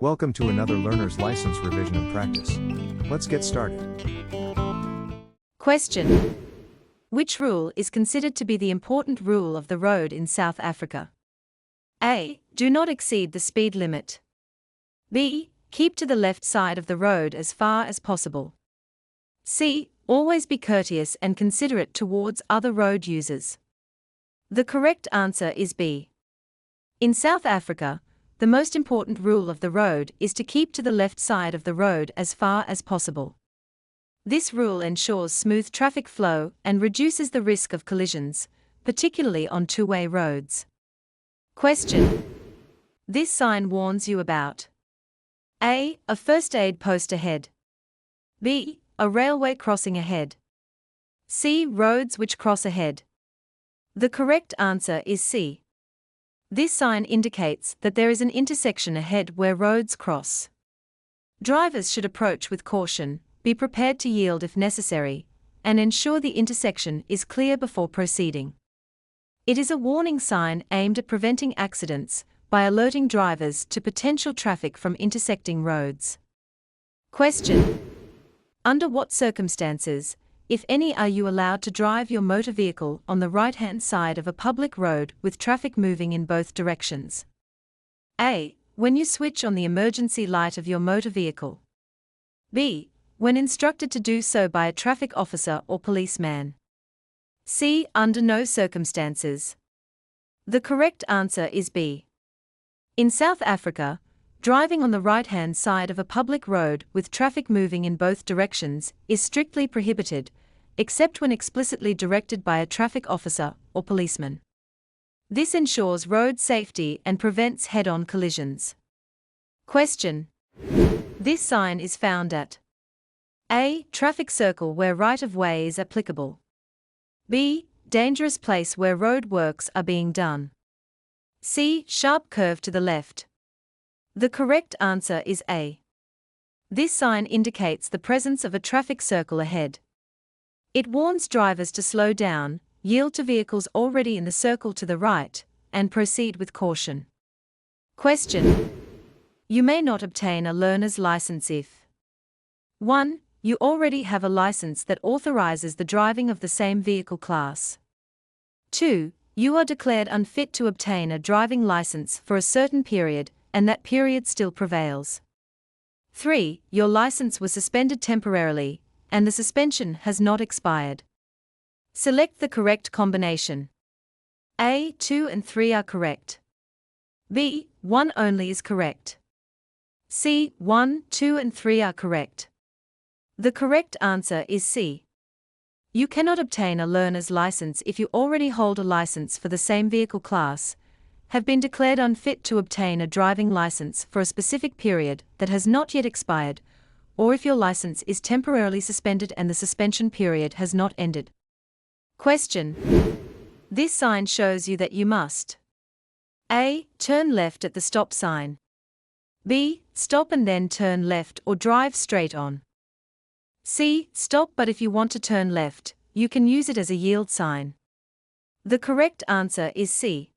Welcome to another learner's license revision and practice. Let's get started. Question. Which rule is considered to be the important rule of the road in South Africa? A. Do not exceed the speed limit. B. Keep to the left side of the road as far as possible. C. Always be courteous and considerate towards other road users. The correct answer is B. In South Africa, the most important rule of the road is to keep to the left side of the road as far as possible. This rule ensures smooth traffic flow and reduces the risk of collisions, particularly on two-way roads. Question. This sign warns you about A. A first aid post ahead. B. A railway crossing ahead. C. Roads which cross ahead. The correct answer is C. This sign indicates that there is an intersection ahead where roads cross. Drivers should approach with caution, be prepared to yield if necessary, and ensure the intersection is clear before proceeding. It is a warning sign aimed at preventing accidents by alerting drivers to potential traffic from intersecting roads. Question. Under what circumstances, if any, are you allowed to drive your motor vehicle on the right-hand side of a public road with traffic moving in both directions? A. When you switch on the emergency light of your motor vehicle. B. When instructed to do so by a traffic officer or policeman. C. Under no circumstances. The correct answer is B. In South Africa, driving on the right-hand side of a public road with traffic moving in both directions is strictly prohibited, except when explicitly directed by a traffic officer or policeman. This ensures road safety and prevents head-on collisions. Question. This sign is found at A. Traffic circle where right-of-way is applicable. B. Dangerous place where road works are being done. C. Sharp curve to the left. The correct answer is A. This sign indicates the presence of a traffic circle ahead. It warns drivers to slow down, yield to vehicles already in the circle to the right, and proceed with caution. Question. You may not obtain a learner's license if 1. You already have a license that authorizes the driving of the same vehicle class. 2. You are declared unfit to obtain a driving license for a certain period, and that period still prevails. 3. Your license was suspended temporarily, and the suspension has not expired. Select the correct combination. A. 2 and 3 are correct. B. 1 only is correct. C. 1, 2 and 3 are correct. The correct answer is C. You cannot obtain a learner's license if you already hold a license for the same vehicle class, have been declared unfit to obtain a driving license for a specific period that has not yet expired, or if your license is temporarily suspended and the suspension period has not ended. Question. This sign shows you that you must A. Turn left at the stop sign. B. Stop and then turn left or drive straight on. C. Stop, but if you want to turn left, you can use it as a yield sign. The correct answer is C.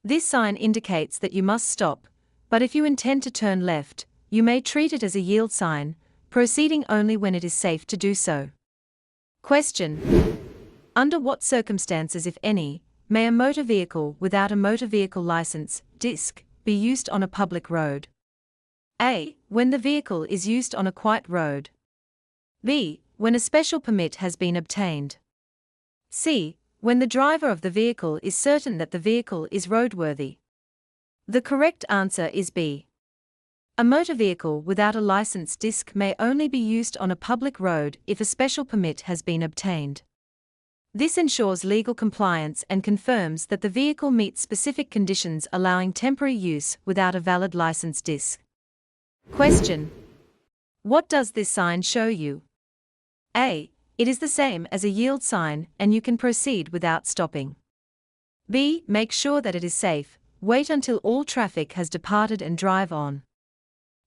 This sign indicates that you must stop, but if you intend to turn left, you may treat it as a yield sign, proceeding only when it is safe to do so. Question. Under what circumstances, if any, may a motor vehicle without a motor vehicle license, DISC, be used on a public road? A. When the vehicle is used on a quiet road. B. When a special permit has been obtained. C. When the driver of the vehicle is certain that the vehicle is roadworthy. The correct answer is B. A motor vehicle without a license DISC may only be used on a public road if a special permit has been obtained. This ensures legal compliance and confirms that the vehicle meets specific conditions allowing temporary use without a valid license DISC. Question. What does this sign show you? A. It is the same as a yield sign and you can proceed without stopping. B. Make sure that it is safe, wait until all traffic has departed and drive on.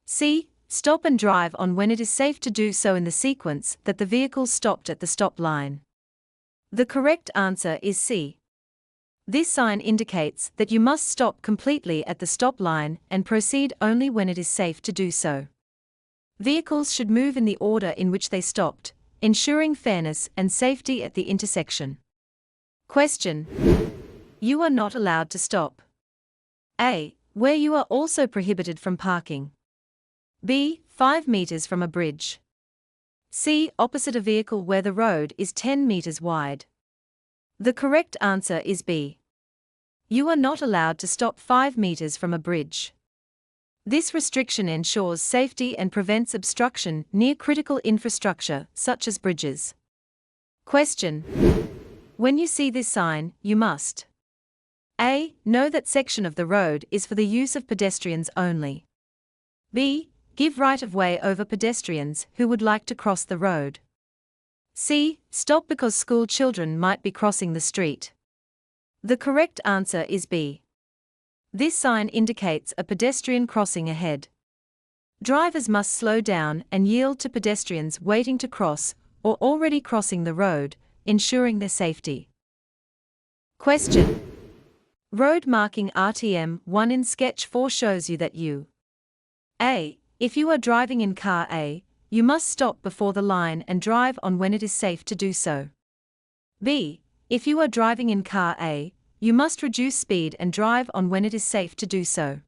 C. Stop and drive on when it is safe to do so in the sequence that the vehicle stopped at the stop line. The correct answer is C. This sign indicates that you must stop completely at the stop line and proceed only when it is safe to do so. Vehicles should move in the order in which they stopped, ensuring fairness and safety at the intersection. Question: You are not allowed to stop. A. Where you are also prohibited from parking. B. 5 meters from a bridge. C. Opposite a vehicle where the road is 10 meters wide. The correct answer is B. You are not allowed to stop 5 meters from a bridge. This restriction ensures safety and prevents obstruction near critical infrastructure, such as bridges. Question: When you see this sign, you must A. Know that section of the road is for the use of pedestrians only. B. Give right-of-way over pedestrians who would like to cross the road. C. Stop because school children might be crossing the street. The correct answer is B. This sign indicates a pedestrian crossing ahead. Drivers must slow down and yield to pedestrians waiting to cross or already crossing the road, ensuring their safety. Question: Road marking RTM 1 in Sketch 4 shows you that you A. If you are driving in car A, you must stop before the line and drive on when it is safe to do so. B. If you are driving in car A, you must reduce speed and drive on when it is safe to do so.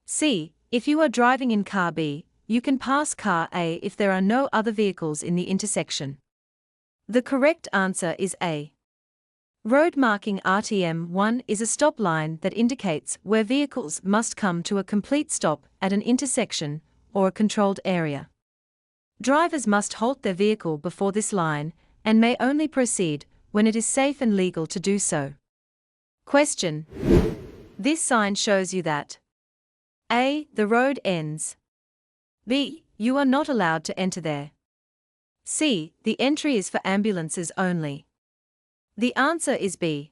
C. If you are driving in car B, you can pass car A if there are no other vehicles in the intersection. The correct answer is A. Road marking RTM 1 is a stop line that indicates where vehicles must come to a complete stop at an intersection or a controlled area. Drivers must halt their vehicle before this line and may only proceed when it is safe and legal to do so. Question: This sign shows you that A. The road ends. B. You are not allowed to enter there. C. The entry is for ambulances only. The answer is B.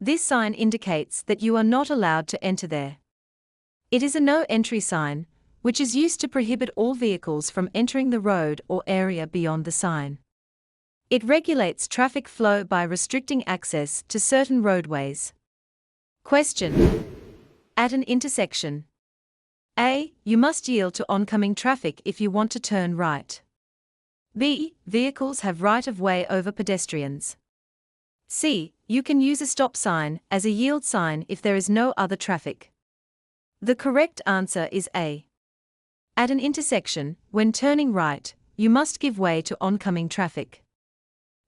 This sign indicates that you are not allowed to enter there. It is a no-entry sign, which is used to prohibit all vehicles from entering the road or area beyond the sign. It regulates traffic flow by restricting access to certain roadways. Question: At an intersection, A. You must yield to oncoming traffic if you want to turn right. B. Vehicles have right-of-way over pedestrians. C. You can use a stop sign as a yield sign if there is no other traffic. The correct answer is A. At an intersection, when turning right, you must give way to oncoming traffic.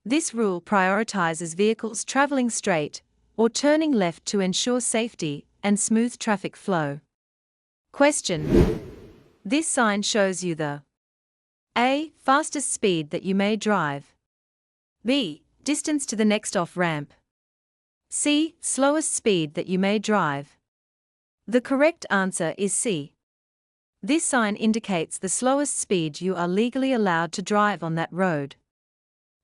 This rule prioritizes vehicles traveling straight or turning left to ensure safety and smooth traffic flow. Question: This sign shows you the A. Fastest speed that you may drive. B. Distance to the next off-ramp. C. Slowest speed that you may drive. The correct answer is C. This sign indicates the slowest speed you are legally allowed to drive on that road.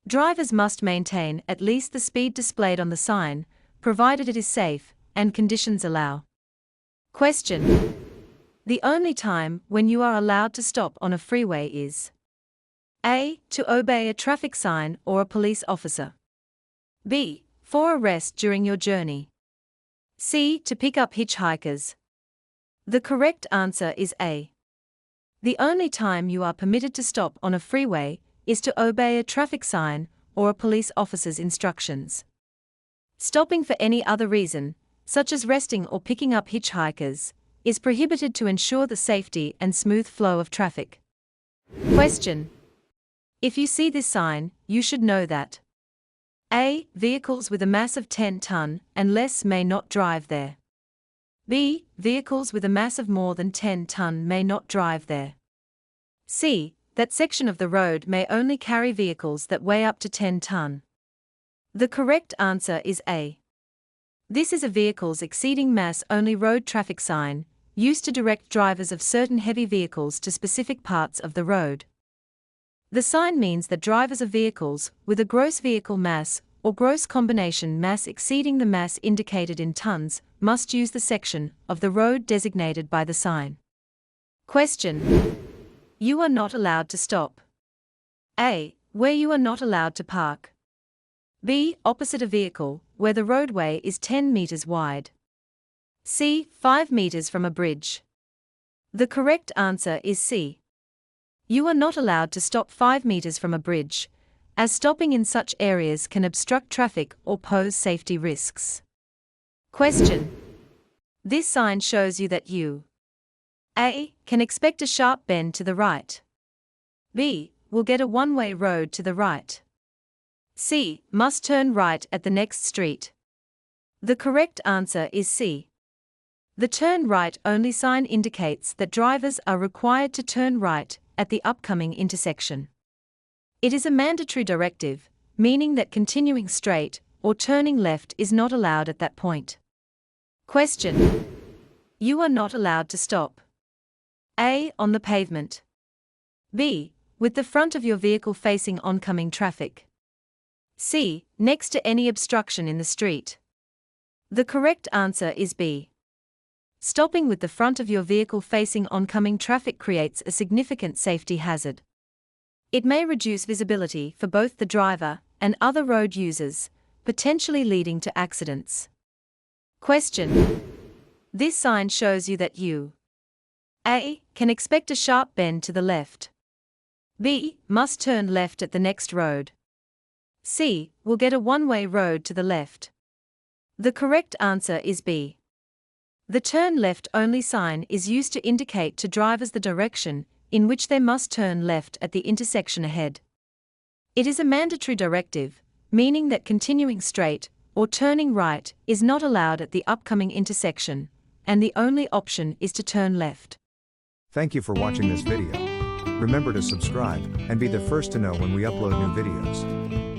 Drivers must maintain at least the speed displayed on the sign, provided it is safe and conditions allow. Question: The only time when you are allowed to stop on a freeway is A. To obey a traffic sign or a police officer. B. For a rest during your journey. C. To pick up hitchhikers. The correct answer is A. The only time you are permitted to stop on a freeway is to obey a traffic sign or a police officer's instructions. Stopping for any other reason, such as resting or picking up hitchhikers, is prohibited to ensure the safety and smooth flow of traffic. Question: If you see this sign, you should know that A. Vehicles with a mass of 10 ton and less may not drive there. B. Vehicles with a mass of more than 10 ton may not drive there. C. That section of the road may only carry vehicles that weigh up to 10 ton. The correct answer is A. This is a vehicles exceeding mass only road traffic sign, used to direct drivers of certain heavy vehicles to specific parts of the road. The sign means that drivers of vehicles with a gross vehicle mass or gross combination mass exceeding the mass indicated in tons must use the section of the road designated by the sign. Question: You are not allowed to stop. A. Where you are not allowed to park. B. Opposite a vehicle, where the roadway is 10 meters wide. C. 5 meters from a bridge. The correct answer is C. You are not allowed to stop 5 meters from a bridge, as stopping in such areas can obstruct traffic or pose safety risks. Question. This sign shows you that you A. Can expect a sharp bend to the right. B. Will get a one-way road to the right. C. Must turn right at the next street. The correct answer is C. The turn right only sign indicates that drivers are required to turn right at the upcoming intersection. It is a mandatory directive, meaning that continuing straight or turning left is not allowed at that point. Question. You are not allowed to stop. A. On the pavement. B. With the front of your vehicle facing oncoming traffic. C. Next to any obstruction in the street. The correct answer is B. Stopping with the front of your vehicle facing oncoming traffic creates a significant safety hazard. It may reduce visibility for both the driver and other road users, potentially leading to accidents. Question. This sign shows you that you A. Can expect a sharp bend to the left. B. Must turn left at the next road. C. Will get a one-way road to the left. The correct answer is B. The turn left only sign is used to indicate to drivers the direction in which they must turn left at the intersection ahead. It is a mandatory directive, meaning that continuing straight or turning right is not allowed at the upcoming intersection, and the only option is to turn left. Thank you for watching this video. Remember to subscribe and be the first to know when we upload new videos.